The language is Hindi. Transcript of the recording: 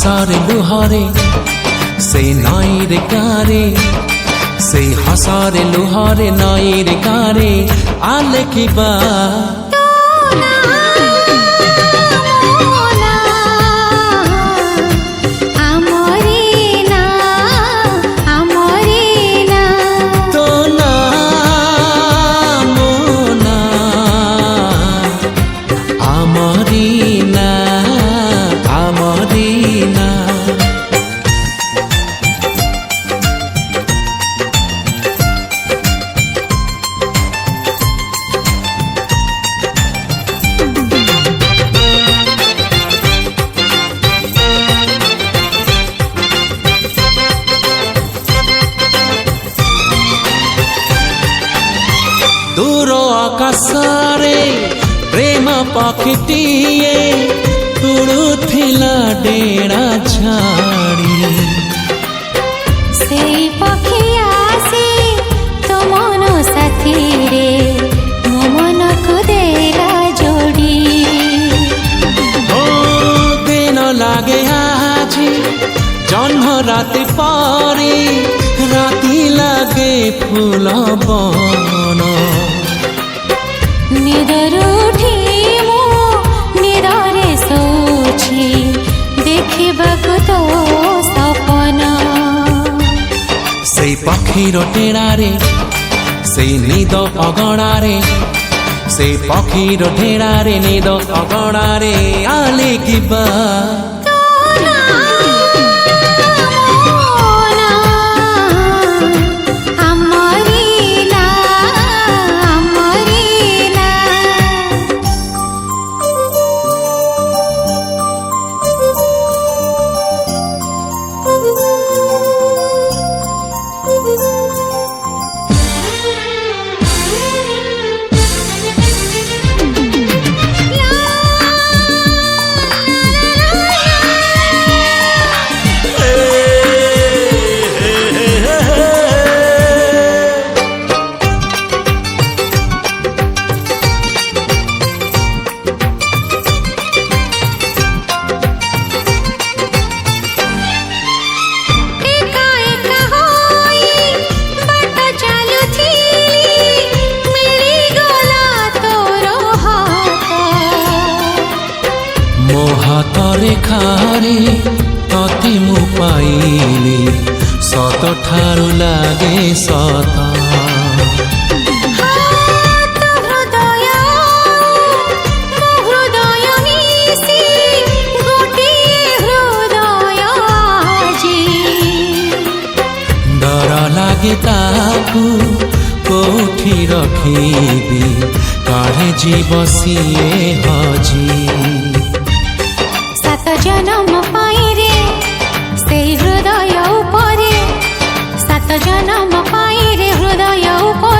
हसरे लुहरे से नई रे कारे से हसरे लुहरे नई रे कारे आले की बा दूर आकाशरे प्रेम पक्षीटीए उड़ुथिला डेरा छाड़ी से पक्षी आसे तो मन साथी रे मो मन को देला जोड़ी ओ दिन लागे आजी जन्म राति पारी राति लागे फूल बन निदर उठी मो निदरे सोची देखिबाकु तो सपन से पक्षीर टेड़ारे से निद अगणारे से पक्षीर ढेड़ारे निद अगणारे आले किबा हाथरे खारे तते मु पाइली सत ठारू लागे सत डर लागे ताकू कोठी रखीबी काढ़े जीव सिए हजी जन्म पाई रे से हृदय उपरे सात जन्म पाई रे हृदय उपरे।